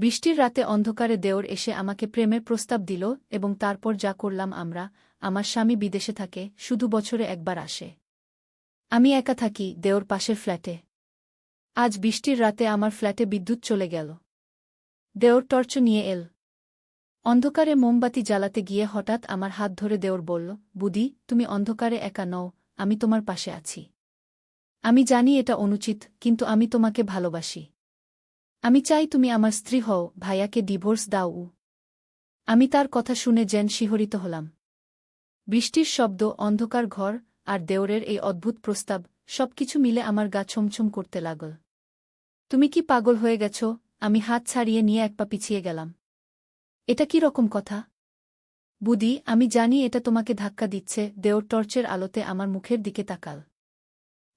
বৃষ্টির রাতে অন্ধকারে দেওর এসে আমাকে প্রেমের প্রস্তাব দিল এবং তারপর যা করলাম আমরা। আমার স্বামী বিদেশে থাকে, শুধু বছরে একবার আসে। আমি একা থাকি দেওর পাশের ফ্ল্যাটে। আজ বৃষ্টির রাতে আমার ফ্ল্যাটে বিদ্যুৎ চলে গেল। দেওর টর্চ নিয়ে এল। অন্ধকারে মোমবাতি জ্বালাতে গিয়ে হঠাৎ আমার হাত ধরে দেওর বলল, বুদি, তুমি অন্ধকারে একা নও, আমি তোমার পাশে আছি। আমি জানি এটা অনুচিত, কিন্তু আমি তোমাকে ভালোবাসি। আমি চাই তুমি আমার স্ত্রী হও, ভাইয়াকে ডিভোর্স দাও। আমি তার কথা শুনে যেন শিহরিত হলাম। বৃষ্টির শব্দ, অন্ধকার ঘর, আর দেওরের এই অদ্ভুত প্রস্তাব, সবকিছু মিলে আমার গা ছমছম করতে লাগল। তুমি কি পাগল হয়ে গেছ? আমি হাত ছাড়িয়ে নিয়ে এক পা পিছিয়ে গেলাম। এটা কি রকম কথা? বুদি, আমি জানি এটা তোমাকে ধাক্কা দিচ্ছে। দেওর টর্চের আলোতে আমার মুখের দিকে তাকাল।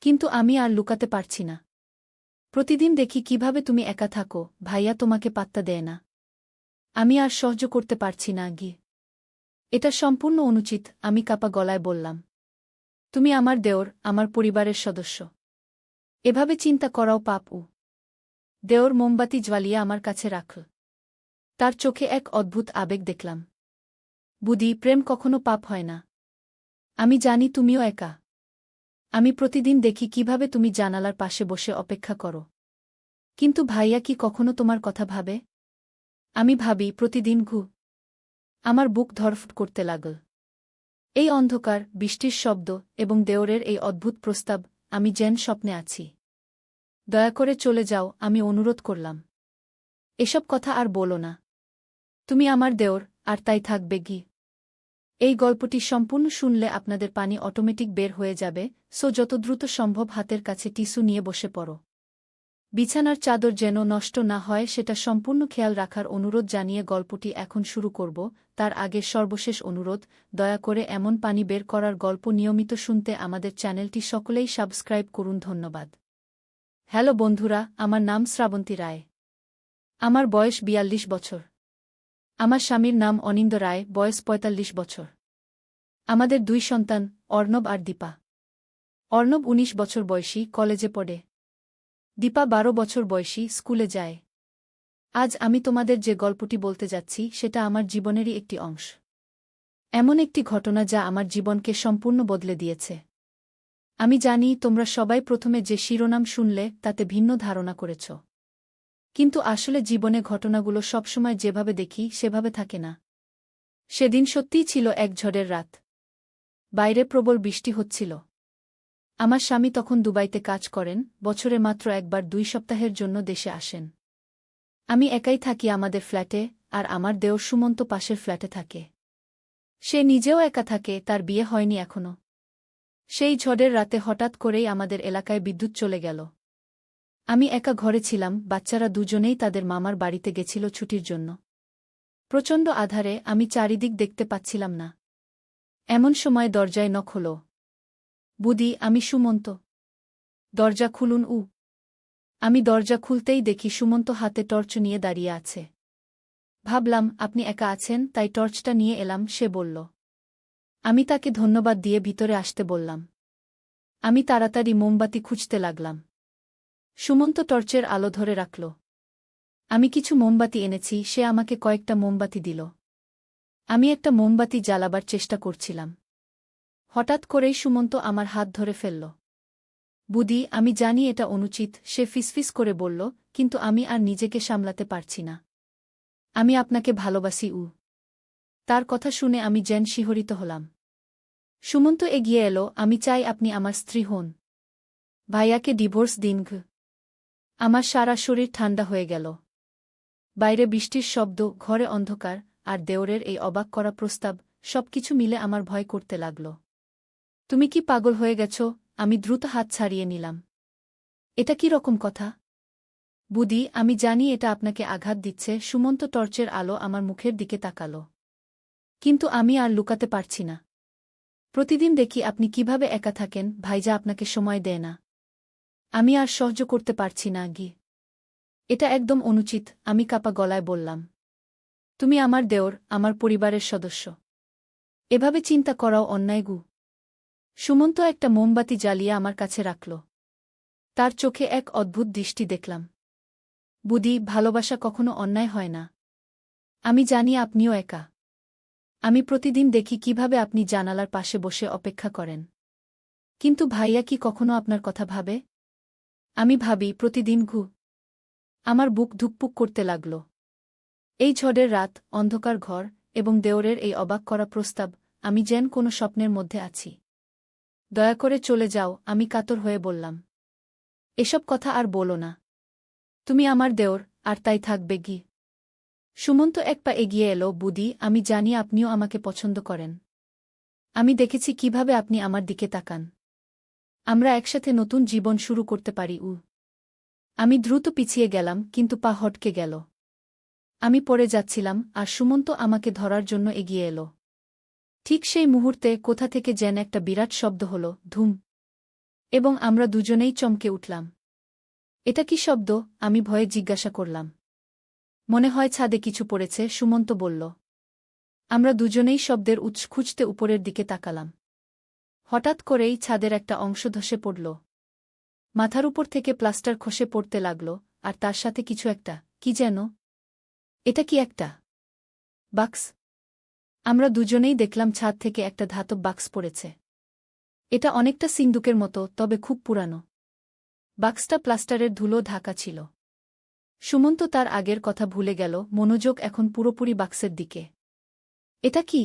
কিন্তু আমি আর লুকাতে পারছি না। প্রতিদিন দেখি কিভাবে তুমি একা থাকো, ভাইয়া তোমাকে পাত্তা দেয় না। আমি আর সহ্য করতে পারছি না এটা সম্পূর্ণ অনুচিত, আমি কাপা গলায় বললাম। তুমি আমার দেওর, আমার পরিবারের সদস্য। এভাবে চিন্তা করাও পাপ। দেওর মোমবাতি জ্বালিয়ে আমার কাছে রাখল। তার চোখে এক অদ্ভুত আবেগ দেখলাম। বুদি, প্রেম কখনো পাপ হয় না। আমি জানি তুমিও একা। আমি প্রতিদিন দেখি কিভাবে তুমি জানালার পাশে বসে অপেক্ষা করো। কিন্তু ভাইয়া কি কখনো তোমার কথা ভাবে? আমি ভাবি প্রতিদিন আমার বুক ধড়ফড় করতে লাগল। এই অন্ধকার, বৃষ্টির শব্দ এবং দেওরের এই অদ্ভুত প্রস্তাব, আমি যেন স্বপ্নে আছি। দয়া করে চলে যাও, আমি অনুরোধ করলাম। এসব কথা আর বলো না। তুমি আমার দেওর, আর তাই থাকবে এই গল্পটি সম্পূর্ণ শুনলে আপনাদের পানি অটোমেটিক বের হয়ে যাবে, সো যত দ্রুত সম্ভব হাতের কাছে টিস্যু নিয়ে বসে পড়ো। বিছানার চাদর যেন নষ্ট না হয় সেটা সম্পূর্ণ খেয়াল রাখার অনুরোধ জানিয়ে গল্পটি এখন শুরু করব। তার আগে সর্বশেষ অনুরোধ, দয়া করে এমন পানি বের করার গল্প নিয়মিত শুনতে আমাদের চ্যানেলটি সকলেই সাবস্ক্রাইব করুন। ধন্যবাদ। হ্যালো বন্ধুরা, আমার নাম শ্রাবন্তী রায়। আমার বয়স ৪২ বছর। আমার স্বামীর নাম অনিন্দ রায়, বয়স ৪৫ বছর। আমাদের ২ সন্তান, অর্ণব আর দীপা। অর্ণব ১৯ বছর বয়সী, কলেজে পড়ে। দীপা ১২ বছর বয়সী, স্কুলে যায়। আজ আমি তোমাদের যে গল্পটি বলতে যাচ্ছি সেটা আমার জীবনেরই একটি অংশ। এমন একটি ঘটনা যা আমার জীবনকে সম্পূর্ণ বদলে দিয়েছে। আমি জানি তোমরা সবাই প্রথমে যে শিরোনাম শুনলে তাতে ভিন্ন ধারণা করেছ। কিন্তু আসলে জীবনে ঘটনাগুলো সবসময় যেভাবে দেখি সেভাবে থাকে না। সেদিন সত্যিই ছিল এক ঝড়ের রাত। বাইরে প্রবল বৃষ্টি হচ্ছিল। আমার স্বামী তখন দুবাইতে কাজ করেন, বছরে মাত্র একবার ২ সপ্তাহের জন্য দেশে আসেন। আমি একাই থাকি আমাদের ফ্ল্যাটে, আর আমার দেওর সুমন্ত পাশের ফ্ল্যাটে থাকে। সে নিজেও একা থাকে, তার বিয়ে হয়নি এখনো। সেই ঝড়ের রাতে হঠাৎ করেই আমাদের এলাকায় বিদ্যুৎ চলে গেল। আমি একা ঘরে ছিলাম, বাচ্চারা দুজনেই তাদের মামার বাড়িতে গেছিল ছুটির জন্য। প্রচণ্ড আঁধারে আমি চারিদিক দেখতে পাচ্ছিলাম না। এমন সময় দরজায় নক হলো। বুদি, আমি সুমন্ত। দরজা খুলুন। আমি দরজা খুলতেই দেখি সুমন্ত হাতে টর্চ নিয়ে দাঁড়িয়ে আছে। ভাবলাম আপনি একা আছেন, তাই টর্চটা নিয়ে এলাম, সে বলল। আমি তাকে ধন্যবাদ দিয়ে ভিতরে আসতে বললাম। আমি তাড়াতাড়ি মোমবাতি খুঁজতে লাগলাম। সুমন্ত টর্চের আলো ধরে রাখল। আমি কিছু মোমবাতি এনেছি, সে আমাকে কয়েকটা মোমবাতি দিল। আমি একটা মোমবাতি জ্বালাবার চেষ্টা করছিলাম। হঠাৎ করেই সুমন্ত আমার হাত ধরে ফেলল। বুদি, আমি জানি এটা অনুচিত, সে ফিসফিস করে বলল, কিন্তু আমি আর নিজেকে সামলাতে পারছি না। আমি আপনাকে ভালোবাসি। তার কথা শুনে আমি যেন শিহরিত হলাম। সুমন্ত এগিয়ে এলো, আমি চাই আপনি আমার স্ত্রী হন। ভাইয়াকে ডিভোর্স দিন। আমার সারা শরীর ঠান্ডা হয়ে গেল। বাইরে বৃষ্টির শব্দ, ঘরে অন্ধকার, আর দেওরের এই অবাক করা প্রস্তাব, সবকিছু মিলে আমার ভয় করতে লাগল। তুমি কি পাগল হয়ে গেছ? আমি দ্রুত হাত ছাড়িয়ে নিলাম। এটা কি রকম কথা? বুদি, আমি জানি এটা আপনাকে আঘাত দিচ্ছে। সুমন্ত টর্চের আলো আমার মুখের দিকে তাকালো। কিন্তু আমি আর লুকাতে পারছি না। প্রতিদিন দেখি আপনি কিভাবে একা থাকেন, ভাইজা আপনাকে সময় দেয় না। আমি আর সহ্য করতে পারছি না এটা একদম অনুচিত, আমি কাপা গলায় বললাম। তুমি আমার দেওর, আমার পরিবারের সদস্য। এভাবে চিন্তা করাও অন্যায়। সুমন্ত একটা মোমবাতি জ্বালিয়ে আমার কাছে রাখল। তার চোখে এক অদ্ভুত দৃষ্টি দেখলাম। বুদি, ভালোবাসা কখনো অন্যায় হয় না। আমি জানি আপনিও একা। আমি প্রতিদিন দেখি কিভাবে আপনি জানালার পাশে বসে অপেক্ষা করেন। কিন্তু ভাইয়া কি কখনো আপনার কথা ভাবে? আমি ভাবি প্রতিদিন আমার বুক ধুকপুক করতে লাগল। এই ঝড়ের রাত, অন্ধকার ঘর এবং দেওরের এই অবাক করা প্রস্তাব, আমি যেন কোনো স্বপ্নের মধ্যে আছি। দয়া করে চলে যাও, আমি কাতর হয়ে বললাম। এসব কথা আর বলো না। তুমি আমার দেওর, আর তাই থাকবে গি। সুমন্ত এক পা এগিয়ে এলো। বুদি, আমি জানি আপনিও আমাকে পছন্দ করেন। আমি দেখেছি কিভাবে আপনি আমার দিকে তাকান। আমরা একসাথে নতুন জীবন শুরু করতে পারি। আমি দ্রুত পিছিয়ে গেলাম, কিন্তু পা হটকে গেল। আমি পড়ে যাচ্ছিলাম, আর সুমন্ত আমাকে ধরার জন্য এগিয়ে এলো। ঠিক সেই মুহূর্তে কোথা থেকে যেন একটা বিরাট শব্দ হল, ধুম। এবং আমরা দুজনেই চমকে উঠলাম। এটা কি শব্দ? আমি ভয়ে জিজ্ঞাসা করলাম। মনে হয় ছাদে কিছু পড়েছে, সুমন্ত বলল। আমরা দুজনেই শব্দের উৎস খুঁজতে উপরের দিকে তাকালাম। হঠাৎ করেই ছাদের একটা অংশ ধসে পড়ল। মাথার উপর থেকে প্লাস্টার খসে পড়তে লাগল, আর তার সাথে কিছু একটা, কি যেন। এটা কি একটা বাক্স? আমরা দুজনেই দেখলাম ছাদ থেকে একটা ধাতব বাক্স পড়েছে। এটা অনেকটা সিন্দুকের মতো, তবে খুব পুরানো। বাক্সটা প্লাস্টারের ধুলো ঢাকা ছিল। সুমন্ত তার আগের কথা ভুলে গেল, মনোযোগ এখন পুরোপুরি বাক্সের দিকে। এটা কি?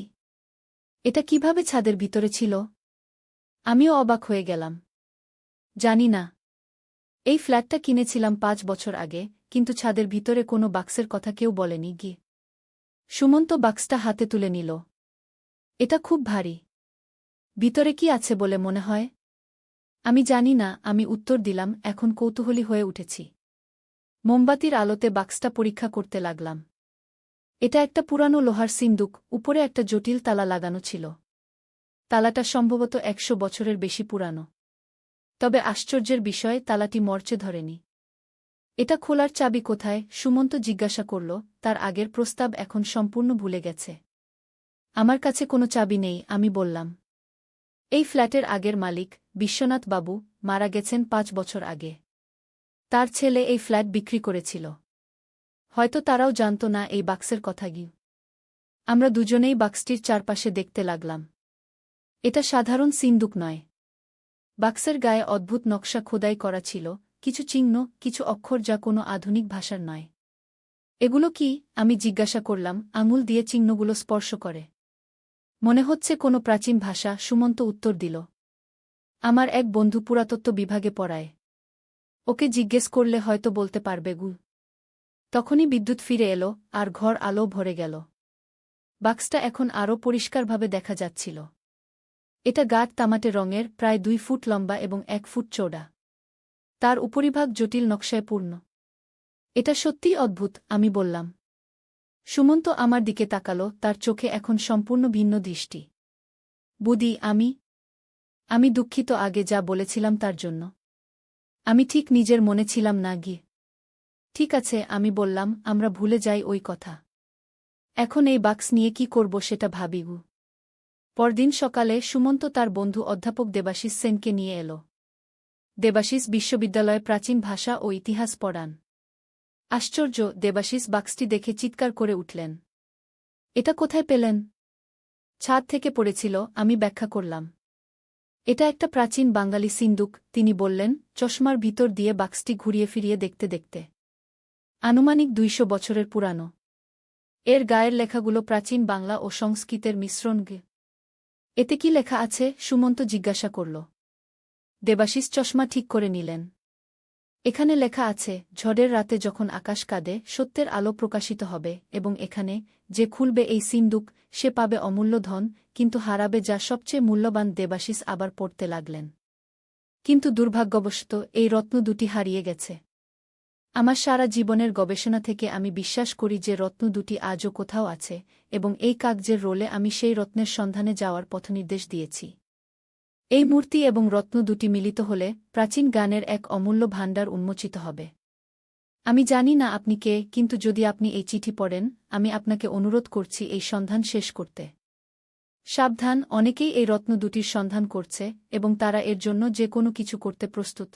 এটা কিভাবে ছাদের ভিতরে ছিল? আমিও অবাক হয়ে গেলাম। জানি না। এই ফ্ল্যাটটা কিনেছিলাম 5 বছর আগে, কিন্তু ছাদের ভিতরে কোনো বাক্সের কথা কেউ বলেনি গি। সুমন্ত বাক্সটা হাতে তুলে নিল। এটা খুব ভারী। ভিতরে কি আছে বলে মনে হয়? আমি জানি না, আমি উত্তর দিলাম, এখন কৌতূহলী হয়ে উঠেছি। মোমবাতির আলোতে বাক্সটা পরীক্ষা করতে লাগলাম। এটা একটা পুরানো লোহার সিন্দুক, উপরে একটা জটিল তালা লাগানো ছিল। তালাটা সম্ভবত 100 বছরের বেশি পুরানো। তবে আশ্চর্যের বিষয়, তালাটি মরচে ধরেনি। এটা খোলার চাবি কোথায়? সুমন্ত জিজ্ঞাসা করল। তার আগের প্রস্তাব এখন সম্পূর্ণ ভুলে গেছে। আমার কাছে কোনো চাবি নেই, আমি বললাম। এই ফ্ল্যাটের আগের মালিক, বিশ্বনাথ বাবু, মারা গেছেন 5 বছর আগে। তার ছেলে এই ফ্ল্যাট বিক্রি করেছিল। হয়তো তারাও জানত না এই বাক্সের কথা গি। আমরা দুজনেই বাক্সটির চারপাশে দেখতে লাগলাম। এটা সাধারণ সিন্দুক নয়। বাক্সের গায়ে অদ্ভুত নকশা খোদাই করা ছিল, কিছু চিহ্ন, কিছু অক্ষর যা কোনো আধুনিক ভাষার নয়। এগুলো কি? আমি জিজ্ঞাসা করলাম, আঙুল দিয়ে চিহ্নগুলো স্পর্শ করে। মনে হচ্ছে কোনো প্রাচীন ভাষা, সুমন্ত উত্তর দিল। আমার এক বন্ধু পুরাতত্ত্ব বিভাগে পড়ায়। ওকে জিজ্ঞেস করলে হয়তো বলতে পারবে গু। তখনই বিদ্যুৎ ফিরে এলো, আর ঘর আলো ভরে গেল। বাক্সটা এখন আরও পরিষ্কারভাবে দেখা যাচ্ছিল। এটা গাঢ় তামাটে রঙের, প্রায় 2 ফুট লম্বা এবং 1 ফুট চওড়া। তার উপরিভাগ জটিল নকশায় পূর্ণ। এটা সত্যিই অদ্ভুত, আমি বললাম। সুমন্ত আমার দিকে তাকালো, তার চোখে এখন সম্পূর্ণ ভিন্ন দৃষ্টি। বুদি, আমি দুঃখিত আগে যা বলেছিলাম তার জন্য। আমি ঠিক নিজের মনে ছিলাম না গি। ঠিক আছে, আমি বললাম, আমরা ভুলে যাই ওই কথা। এখন এই বাক্স নিয়ে কি করব সেটা ভাবি গু। পরদিন সকালে সুমন্ত তার বন্ধু অধ্যাপক দেবাশিস সেনকে নিয়ে এলো। দেবাশিস বিশ্ববিদ্যালয়ে প্রাচীন ভাষা ও ইতিহাস পড়ান। আশ্চর্য, দেবাশিস বাক্সটি দেখে চিৎকার করে উঠলেন। এটা কোথায় পেলেন? ছাদ থেকে পড়েছিল, আমি ব্যাখ্যা করলাম। এটা একটা প্রাচীন বাঙালি সিন্দুক, তিনি বললেন, চশমার ভিতর দিয়ে বাক্সটি ঘুরিয়ে ফিরিয়ে দেখতে দেখতে। আনুমানিক 200 বছরের পুরানো। এর গায়ের লেখাগুলো প্রাচীন বাংলা ও সংস্কৃতের মিশ্রণ গে। এতে কি লেখা আছে? সুমন্ত জিজ্ঞাসা করল। দেবাশিস চশমা ঠিক করে নিলেন। এখানে লেখা আছে, ঝড়ের রাতে যখন আকাশ কাঁদে, সত্যের আলো প্রকাশিত হবে, এবং এখানে যে খুলবে এই সিন্দুক, সে পাবে অমূল্য ধন, কিন্তু হারাবে যা সবচেয়ে মূল্যবান। দেবাশিস আবার পড়তে লাগলেন। কিন্তু দুর্ভাগ্যবশত এই রত্ন দুটি হারিয়ে গেছে। আমার সারা জীবনের গবেষণা থেকে আমি বিশ্বাস করি যে রত্ন দুটি আজও কোথাও আছে, এবং এই কাগজের রোলে আমি সেই রত্নের সন্ধানে যাওয়ার পথনির্দেশ দিয়েছি। এই মূর্তি এবং রত্ন দুটি মিলিত হলে প্রাচীন জ্ঞানের এক অমূল্য ভাণ্ডার উন্মোচিত হবে। আমি জানি না আপনি কে, কিন্তু যদি আপনি এই চিঠি পড়েন, আমি আপনাকে অনুরোধ করছি এই সন্ধান শেষ করতে। সাবধান, অনেকেই এই রত্ন দুটির সন্ধান করছে, এবং তারা এর জন্য যে কোনো কিছু করতে প্রস্তুত।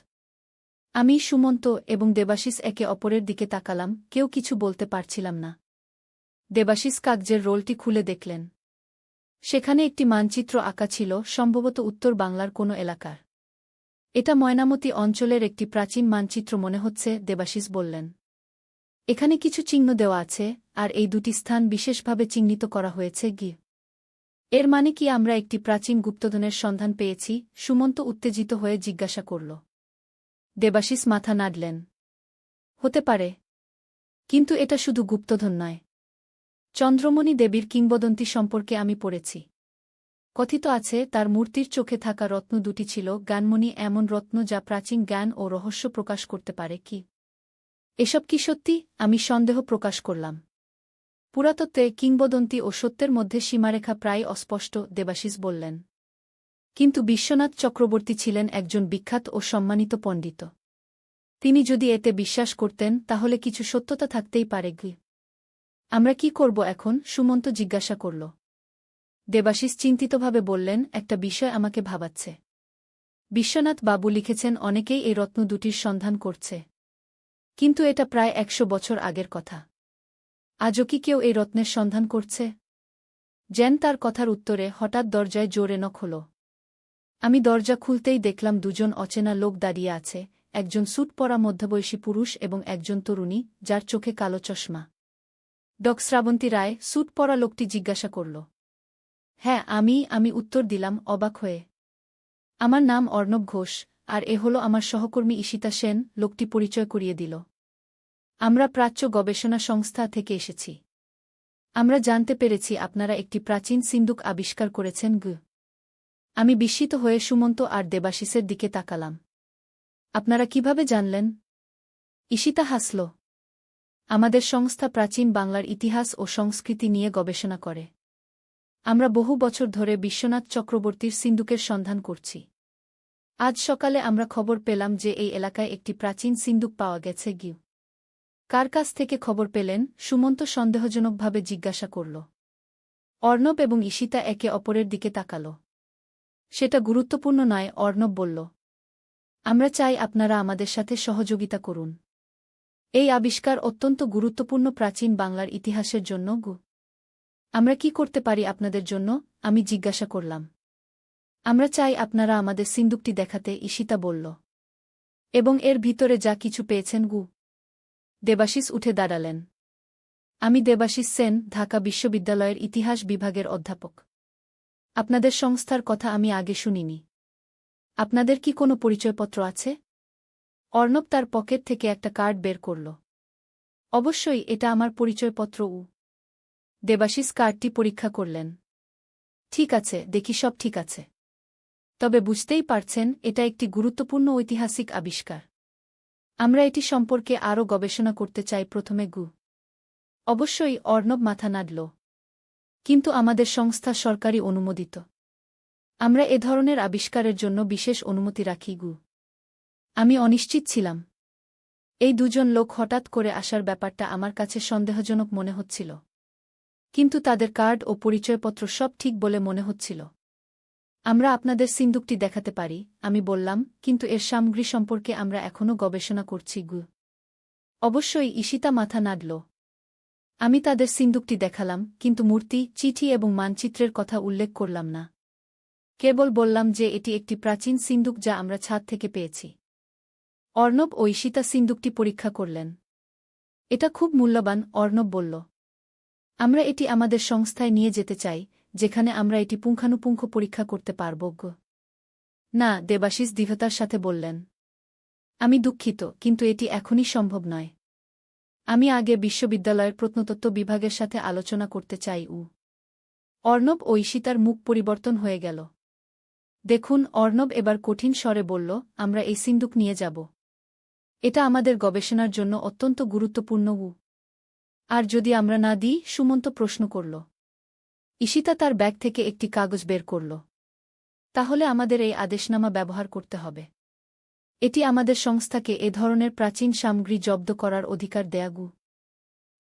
আমি, সুমন্ত এবং দেবাশিস একে অপরের দিকে তাকালাম, কেউ কিছু বলতে পারছিলাম না। দেবাশিস কাগজের রোলটি খুলে দেখলেন। সেখানে একটি মানচিত্র আঁকা ছিল, সম্ভবত উত্তর বাংলার কোনো এলাকার। এটা ময়নামতি অঞ্চলের একটি প্রাচীন মানচিত্র মনে হচ্ছে, দেবাশিস বললেন। এখানে কিছু চিহ্ন দেওয়া আছে, আর এই দুটি স্থান বিশেষভাবে চিহ্নিত করা হয়েছে। এর মানে কি আমরা একটি প্রাচীন গুপ্তধনের সন্ধান পেয়েছি? সুমন্ত উত্তেজিত হয়ে জিজ্ঞাসা করল। দেবাশিস মাথা নাড়লেন। হতে পারে। কিন্তু এটা শুধু গুপ্তধন নয়। চন্দ্রমণি দেবীর কিংবদন্তি সম্পর্কে আমি পড়েছি। কথিত আছে তার মূর্তির চোখে থাকা রত্ন দুটি ছিল জ্ঞানমণি, এমন রত্ন যা প্রাচীন জ্ঞান ও রহস্য প্রকাশ করতে পারে। কি এসব কি সত্যি? আমি সন্দেহ প্রকাশ করলাম। পুরাতত্ত্বে কিংবদন্তি ও সত্যের মধ্যে সীমারেখা প্রায় অস্পষ্ট, দেবাশিস বললেন। কিন্তু বিশ্বনাথ চক্রবর্তী ছিলেন একজন বিখ্যাত ও সম্মানিত পণ্ডিত। তিনি যদি এতে বিশ্বাস করতেন তাহলে কিছু সত্যতা থাকতেই পারে। আমরা কি করব এখন? সুমন্ত জিজ্ঞাসা করল। দেবাশিস চিন্তিতভাবে বললেন, একটা বিষয় আমাকে ভাবাচ্ছে। বিশ্বনাথ বাবু লিখেছেন অনেকেই এই রত্ন দুটির সন্ধান করছে। কিন্তু এটা প্রায় ১০০ বছর আগের কথা। আজও কি কেউ এই রত্নের সন্ধান করছে? জেন তার কথার উত্তরে হঠাৎ দরজায় জোরে নক হল। আমি দরজা খুলতেই দেখলাম দুজন অচেনা লোক দাঁড়িয়ে আছে, একজন স্যুট পরা মধ্যবয়সী পুরুষ এবং একজন তরুণী, যার চোখে কালো চশমা। শ্রাবন্তী রায়? স্যুট পরা লোকটি জিজ্ঞাসা করল। হ্যাঁ, আমি উত্তর দিলাম, অবাক হয়ে। আমার নাম অর্ণব ঘোষ, আর এ হল আমার সহকর্মী ঈশিতা সেন, লোকটি পরিচয় করিয়ে দিল। আমরা প্রাচ্য গবেষণা সংস্থা থেকে এসেছি। আমরা জানতে পেরেছি আপনারা একটি প্রাচীন সিন্দুক আবিষ্কার করেছেন। আমি বিস্মিত হয়ে সুমন্ত আর দেবাশিসের দিকে তাকালাম। আপনারা কিভাবে জানলেন? ঈশিতা হাসল। আমাদের সংস্থা প্রাচীন বাংলার ইতিহাস ও সংস্কৃতি নিয়ে গবেষণা করে। আমরা বহু বছর ধরে বিশ্বনাথ চক্রবর্তীর সিন্দুকের সন্ধান করছি। আজ সকালে আমরা খবর পেলাম যে এই এলাকায় একটি প্রাচীন সিন্দুক পাওয়া গেছে। কার কাছ থেকে খবর পেলেন? সুমন্ত সন্দেহজনকভাবে জিজ্ঞাসা করল। অর্ণব এবং ঈশিতা একে অপরের দিকে তাকাল। সেটা গুরুত্বপূর্ণ নয়, অর্ণব বলল। আমরা চাই আপনারা আমাদের সাথে সহযোগিতা করুন। এই আবিষ্কার অত্যন্ত গুরুত্বপূর্ণ প্রাচীন বাংলার ইতিহাসের জন্য। আমরা কি করতে পারি আপনাদের জন্য? আমি জিজ্ঞাসা করলাম। আমরা চাই আপনারা আমাদের সিন্দুকটি দেখাতে, ঈশিতা বলল। এবং এর ভিতরে যা কিছু পেয়েছেন। দেবাশিস উঠে দাঁড়ালেন। আমি দেবাশিস সেন, ঢাকা বিশ্ববিদ্যালয়ের ইতিহাস বিভাগের অধ্যাপক। আপনাদের সংস্থার কথা আমি আগে শুনিনি। আপনাদের কি কোনো পরিচয়পত্র আছে? অর্ণব তার পকেট থেকে একটা কার্ড বের করল। অবশ্যই, এটা আমার পরিচয়পত্র। দেবাশিস কার্ডটি পরীক্ষা করলেন। ঠিক আছে, দেখি সব ঠিক আছে। তবে বুঝতেই পারছেন, এটা একটি গুরুত্বপূর্ণ ঐতিহাসিক আবিষ্কার। আমরা এটি সম্পর্কে আরও গবেষণা করতে চাই। প্রথমে। অবশ্যই, অর্ণব মাথা নাড়ল। কিন্তু আমাদের সংস্থা সরকারি অনুমোদিত। আমরা এ ধরনের আবিষ্কারের জন্য বিশেষ অনুমতি রাখি। আমি অনিশ্চিত ছিলাম। এই দুজন লোক হঠাৎ করে আসার ব্যাপারটা আমার কাছে সন্দেহজনক মনে হচ্ছিল। কিন্তু তাদের কার্ড ও পরিচয়পত্র সব ঠিক বলে মনে হচ্ছিল। আমরা আপনাদের সিন্দুকটি দেখাতে পারি, আমি বললাম, কিন্তু এর সামগ্রী সম্পর্কে আমরা এখনও গবেষণা করছি। অবশ্যই, ঈশিতা মাথা নাড়ল। আমি তাদের সিন্দুকটি দেখালাম, কিন্তু মূর্তি, চিঠি এবং মানচিত্রের কথা উল্লেখ করলাম না। কেবল বললাম যে এটি একটি প্রাচীন সিন্দুক যা আমরা ছাদ থেকে পেয়েছি। অর্ণব ও ঈশিতা সিন্দুকটি পরীক্ষা করলেন। এটা খুব মূল্যবান, অর্ণব বলল। আমরা এটি আমাদের সংস্থায় নিয়ে যেতে চাই, যেখানে আমরা এটি পুঙ্খানুপুঙ্খ পরীক্ষা করতে পারব। না, দেবাশিস দৃঢ়তার সাথে বললেন। আমি দুঃখিত, কিন্তু এটি এখনই সম্ভব নয়। আমি আগে বিশ্ববিদ্যালয়ের প্রত্নতত্ত্ব বিভাগের সাথে আলোচনা করতে চাই। অর্ণব ও ঈশিতার মুখ পরিবর্তন হয়ে গেল। দেখুন, অর্ণব এবার কঠিন স্বরে বলল, আমরা এই সিন্দুক নিয়ে যাব। এটা আমাদের গবেষণার জন্য অত্যন্ত গুরুত্বপূর্ণ। আর যদি আমরা না দিই? সুমন্ত প্রশ্ন করল। ঈশিতা তার ব্যাগ থেকে একটি কাগজ বের করল। তাহলে আমাদের এই আদেশনামা ব্যবহার করতে হবে। এটি আমাদের সংস্থাকে এ ধরনের প্রাচীন সামগ্রী জব্দ করার অধিকার দেয়া।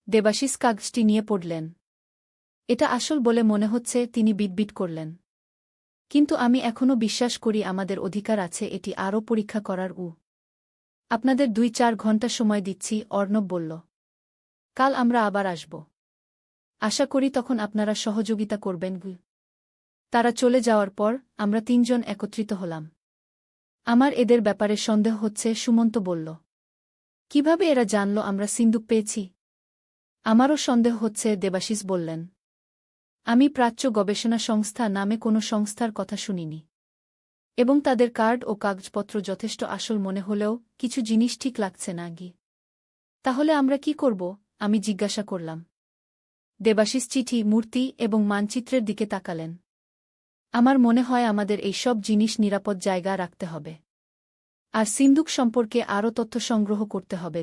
দেবাশিস কাগজটি নিয়ে পড়লেন। এটা আসল বলে মনে হচ্ছে, তিনি বিটবিট করলেন। কিন্তু আমি এখনও বিশ্বাস করি আমাদের অধিকার আছে এটি আরও পরীক্ষা করার। আপনাদের 2-4 ঘন্টা সময় দিচ্ছি, অর্ণব বলল। কাল আমরা আবার আসব। আশা করি তখন আপনারা সহযোগিতা করবেন। তারা চলে যাওয়ার পর আমরা 3 জন একত্রিত হলাম। আমার এদের ব্যাপারে সন্দেহ হচ্ছে, সুমন্ত বলল। কিভাবে এরা জানল আমরা সিন্দুক পেয়েছি? আমারও সন্দেহ হচ্ছে, দেবাশিস বললেন। আমি প্রাচ্য গবেষণা সংস্থা নামে কোনো সংস্থার কথা শুনিনি। এবং তাদের কার্ড ও কাগজপত্র যথেষ্ট আসল মনে হলেও কিছু জিনিস ঠিক লাগছে না। তাহলে আমরা কি করব? আমি জিজ্ঞাসা করলাম। দেবাশিস চিঠি, মূর্তি এবং মানচিত্রের দিকে তাকালেন। আমার মনে হয় আমাদের এই সব জিনিস নিরাপদ জায়গা রাখতে হবে। আর সিন্দুক সম্পর্কে আরও তথ্য সংগ্রহ করতে হবে।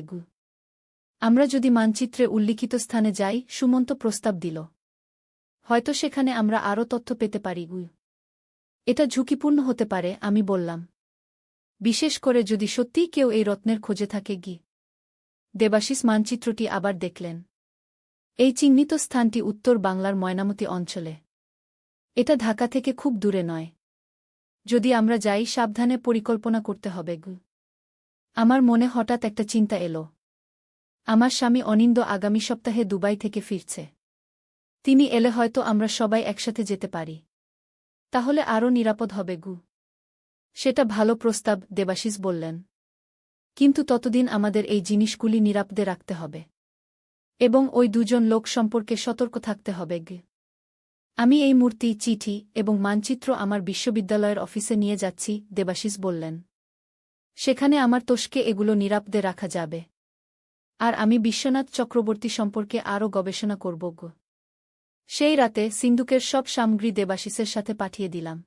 আমরা যদি মানচিত্রে উল্লিখিত স্থানে যাই, সুমন্ত প্রস্তাব দিল। হয়তো সেখানে আমরা আরও তথ্য পেতে পারি। এটা ঝুঁকিপূর্ণ হতে পারে, আমি বললাম। বিশেষ করে যদি সত্যিই কেউ এই রত্নের খোঁজে থাকে। দেবাশিস মানচিত্রটি আবার দেখলেন। এই চিহ্নিত স্থানটি উত্তর বাংলার ময়নামতি অঞ্চলে। এটা ঢাকা থেকে খুব দূরে নয়। যদি আমরা যাই, সাবধানে পরিকল্পনা করতে হবে। আমার মনে হঠাৎ একটা চিন্তা এলো। আমার স্বামী অনিন্দ আগামী সপ্তাহে দুবাই থেকে ফিরছে। তিনি এলে হয়তো আমরা সবাই একসাথে যেতে পারি। তাহলে আরও নিরাপদ হবে। সেটা ভালো প্রস্তাব, দেবাশিস বললেন। কিন্তু ততদিন আমাদের এই জিনিসগুলি নিরাপদে রাখতে হবে। এবং ওই 2 জন লোক সম্পর্কে সতর্ক থাকতে হবে। আমি এই মূর্তি, চিঠি এবং মানচিত্র আমার বিশ্ববিদ্যালয়ের অফিসে নিয়ে যাচ্ছি, দেবাশিস বললেন। সেখানে আমার তোষকে এগুলো নিরাপদে রাখা যাবে। আর আমি বিশ্বনাথ চক্রবর্তী সম্পর্কে আরও গবেষণা করব। সেই রাতে সিন্দুকের সব সামগ্রী দেবাশিসের সাথে পাঠিয়ে দিলাম।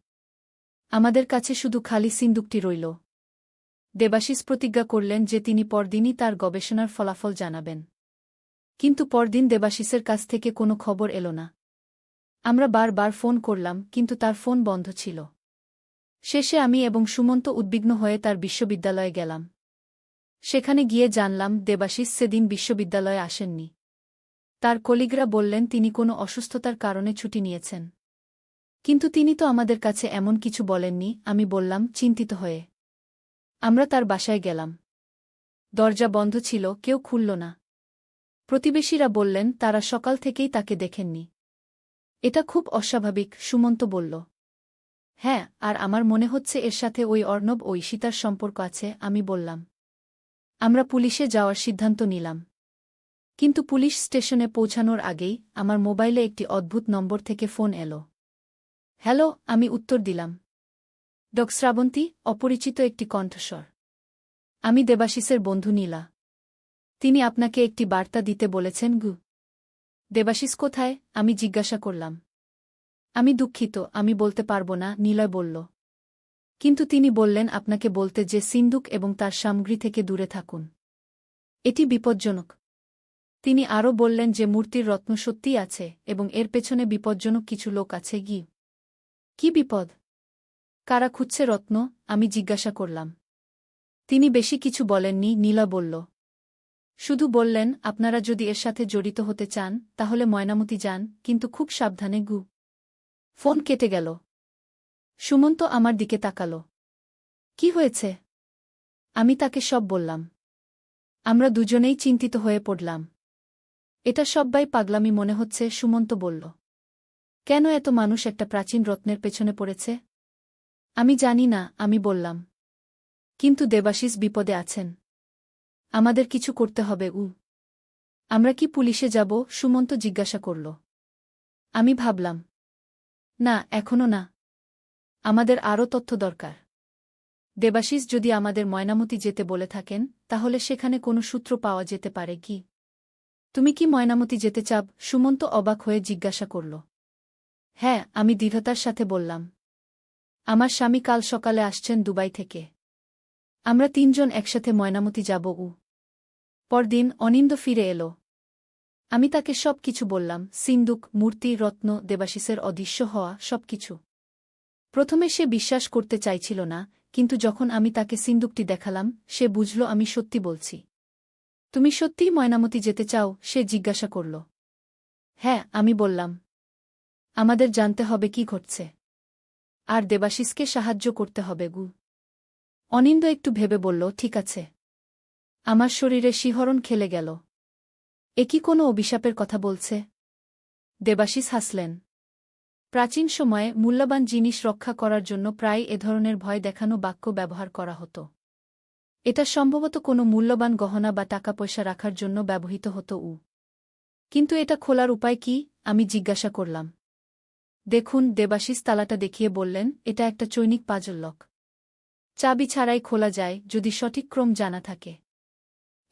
আমাদের কাছে শুধু খালি সিন্দুকটি রইল। দেবাশিস প্রতিজ্ঞা করলেন যে তিনি পরদিনই তার গবেষণার ফলাফল জানাবেন। কিন্তু পরদিন দেবাশিসের কাছ থেকে কোনো খবর এলো না। আমরা বারবার ফোন করলাম, কিন্তু তার ফোন বন্ধ ছিল। শেষে আমি এবং সুমন্ত উদ্বিগ্ন হয়ে তার বিশ্ববিদ্যালয়ে গেলাম। সেখানে গিয়ে জানলাম দেবাশিস সেদিন বিশ্ববিদ্যালয়ে আসেননি। তার কলিগরা বললেন তিনি কোনো অসুস্থতার কারণে ছুটি নিয়েছেন। কিন্তু তিনি তো আমাদের কাছে এমন কিছু বলেননি, আমি বললাম, চিন্তিত হয়ে। আমরা তার বাসায় গেলাম। দরজা বন্ধ ছিল, কেউ খুলল না। প্রতিবেশীরা বললেন তারা সকাল থেকেই তাকে দেখেননি। এটা খুব অস্বাভাবিক, সুমন্ত বলল। হ্যাঁ, আর আমার মনে হচ্ছে এর সাথে ওই অর্ণব ও ঈশিতার সম্পর্ক আছে, আমি বললাম। আমরা পুলিশে যাওয়ার সিদ্ধান্ত নিলাম। কিন্তু পুলিশ স্টেশনে পৌঁছানোর আগেই আমার মোবাইলে একটি অদ্ভুত নম্বর থেকে ফোন এলো। হ্যালো, আমি উত্তর দিলাম। শ্রাবন্তী, অপরিচিত একটি কণ্ঠস্বর। আমি দেবাশিসের বন্ধু নীলা। তিনি আপনাকে একটি বার্তা দিতে বলেছেন। দেবাশিস কোথায়? আমি জিজ্ঞাসা করলাম। আমি দুঃখিত, আমি বলতে পারবো না, নীলয় বলল। কিন্তু তিনি বললেন আপনাকে বলতে যে সিন্দুক এবং তার সামগ্রী থেকে দূরে থাকুন। এটি বিপজ্জনক। তিনি আরও বললেন যে মূর্তির রত্ন সত্যিই আছে এবং এর পেছনে বিপজ্জনক কিছু লোক আছে। কি বিপদ? কারা খুঁজছে রত্ন? আমি জিজ্ঞাসা করলাম। তিনি বেশি কিছু বলেননি, নীলা বলল। শুধু বললেন আপনারা যদি এর সাথে জড়িত হতে চান তাহলে ময়নামতি যান, কিন্তু খুব সাবধানে। ফোন কেটে গেল। সুমন্ত আমার দিকে তাকাল। কি হয়েছে? আমি তাকে সব বললাম। আমরা দুজনেই চিন্তিত হয়ে পড়লাম। এটা সব্বাই পাগলামি মনে হচ্ছে, সুমন্ত বলল। কেন এত মানুষ একটা প্রাচীন রত্নের পেছনে পড়েছে? আমি জানি না, আমি বললাম। কিন্তু দেবাশিস বিপদে আছেন। আমাদের কিছু করতে হবে। আমরা কি পুলিশে যাব? সুমন্ত জিজ্ঞাসা করল। আমি ভাবলাম। না, এখনো না। আমাদের আরও তথ্য দরকার। দেবাশিস যদি আমাদের ময়নামতি যেতে বলে থাকেন তাহলে সেখানে কোনো সূত্র পাওয়া যেতে পারে। তুমি কি ময়নামতি যেতে চাও? সুমন্ত অবাক হয়ে জিজ্ঞাসা করল। হ্যাঁ, আমি দৃঢ়তার সাথে বললাম। আমার স্বামী কাল সকালে আসছেন দুবাই থেকে। আমরা 3 জন একসাথে ময়নামতি যাব। পরদিন অনিন্দ ফিরে এলো। আমি তাকে সব কিছু বললাম, সিন্দুক, মূর্তি, রত্ন, দেবাশিসের অদৃশ্য হওয়া, সবকিছু। প্রথমে সে বিশ্বাস করতে চাইছিল না, কিন্তু যখন আমি তাকে সিন্দুকটি দেখালাম সে বুঝল আমি সত্যি বলছি। তুমি সত্যিই ময়নামতি যেতে চাও? সে জিজ্ঞাসা করল। হ্যাঁ, আমি বললাম। আমাদের জানতে হবে কি ঘটছে। আর দেবাশিসকে সাহায্য করতে হবে। অনিন্দ একটু ভেবে বলল, ঠিক আছে। আমার শরীরে শিহরণ খেলে গেল। এ কি কোনো অভিশাপের কথা বলছে? দেবাশিস হাসলেন। প্রাচীন সময়ে মূল্যবান জিনিস রক্ষা করার জন্য প্রায় এ ধরনের ভয় দেখানো বাক্য ব্যবহার করা হতো। এটা সম্ভবত কোনো মূল্যবান গহনা বা টাকা পয়সা রাখার জন্য ব্যবহৃত হতো। কিন্তু এটা খোলার উপায় কি? আমি জিজ্ঞাসা করলাম। দেখুন, দেবাশিস তালাটা দেখিয়ে বললেন, এটা একটা চৈনিক পাজল লক। চাবি ছাড়াই খোলা যায়, যদি সঠিক ক্রম জানা থাকে।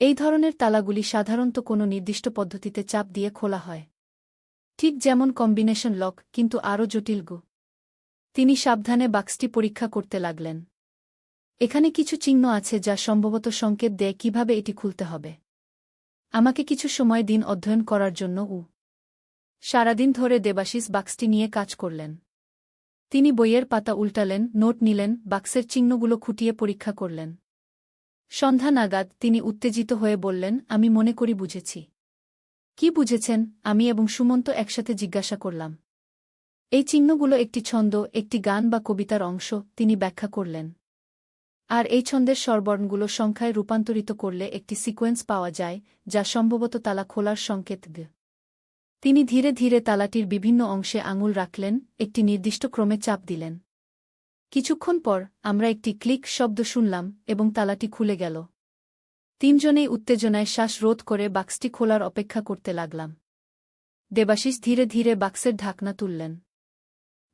এই ধরনের তালাগুলি সাধারণত কোনো নির্দিষ্ট পদ্ধতিতে চাপ দিয়ে খোলা হয়, ঠিক যেমন কম্বিনেশন লক, কিন্তু আরও জটিল। তিনি সাবধানে বাক্সটি পরীক্ষা করতে লাগলেন। এখানে কিছু চিহ্ন আছে যা সম্ভবত সংকেত দেয় কিভাবে এটি খুলতে হবে। আমাকে কিছু সময় দিন অধ্যয়ন করার জন্য। সারাদিন ধরে দেবাশিস বাক্সটি নিয়ে কাজ করলেন। তিনি বইয়ের পাতা উল্টালেন, নোট নিলেন, বাক্সের চিহ্নগুলো খুঁটিয়ে পরীক্ষা করলেন। সন্ধ্যা নাগাদ তিনি উত্তেজিত হয়ে বললেন, আমি মনে করি বুঝেছি। কি বুঝেছেন? আমি এবং সুমন্ত একসাথে জিজ্ঞাসা করলাম। এই চিহ্নগুলো একটি ছন্দ, একটি গান বা কবিতার অংশ, তিনি ব্যাখ্যা করলেন। আর এই ছন্দের স্বরবর্ণগুলো সংখ্যায় রূপান্তরিত করলে একটি সিকোয়েন্স পাওয়া যায়, যা সম্ভবত তালা খোলার সংকেত। তিনি ধীরে ধীরে তালাটির বিভিন্ন অংশে আঙুল রাখলেন, একটি নির্দিষ্ট ক্রমে চাপ দিলেন। কিছুক্ষণ পর আমরা একটি ক্লিক শব্দ শুনলাম এবং তালাটি খুলে গেল। তিনজনেই উত্তেজনায় শ্বাস রোধ করে বাক্সটি খোলার অপেক্ষা করতে লাগলাম। দেবাশিস ধীরে ধীরে বাক্সের ঢাকনা তুললেন।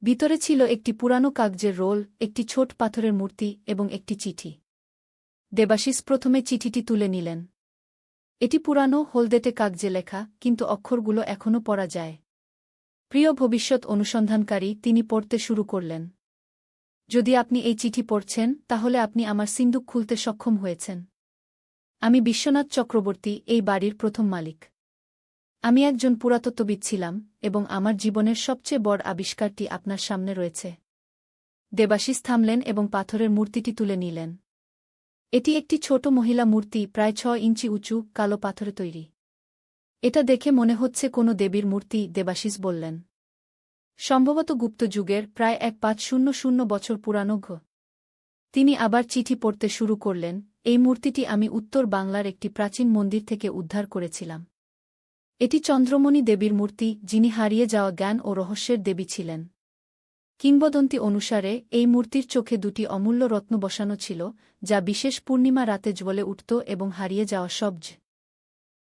ভিতরে ছিল একটি পুরানো কাগজের রোল, একটি ছোট পাথরের মূর্তি এবং একটি চিঠি। দেবাশিস প্রথমে চিঠিটি তুলে নিলেন। এটি পুরানো, হলদেটে কাগজে লেখা, কিন্তু অক্ষরগুলো এখনও পড়া যায়। প্রিয় ভবিষ্যৎ অনুসন্ধানকারী, তিনি পড়তে শুরু করলেন। যদি আপনি এই চিঠি পড়ছেন, তাহলে আপনি আমার সিন্দুক খুলতে সক্ষম হয়েছেন। আমি বিশ্বনাথ চক্রবর্তী, এই বাড়ির প্রথম মালিক। আমি একজন পুরাতত্ত্ববিদ ছিলাম, এবং আমার জীবনের সবচেয়ে বড় আবিষ্কারটি আপনার সামনে রয়েছে। দেবাশিস থামলেন এবং পাথরের মূর্তিটি তুলে নিলেন। এটি একটি ছোট মহিলা মূর্তি, প্রায় ৬ ইঞ্চি উঁচু, কালো পাথরে তৈরি। এটা দেখে মনে হচ্ছে কোনো দেবীর মূর্তি, দেবাশিস বললেন। সম্ভবত গুপ্ত যুগের, প্রায় ১৫০০ বছর পুরানো। তিনি আবার চিঠি পড়তে শুরু করলেন। এই মূর্তিটি আমি উত্তর বাংলার একটি প্রাচীন মন্দির থেকে উদ্ধার করেছিলাম। এটি চন্দ্রমণি দেবীর মূর্তি, যিনি হারিয়ে যাওয়া জ্ঞান ও রহস্যের দেবী ছিলেন। কিংবদন্তি অনুসারে এই মূর্তির চোখে দুটি অমূল্য রত্ন বসানো ছিল, যা বিশেষ পূর্ণিমা রাতে জ্বলে উঠত এবং হারিয়ে যাওয়া সব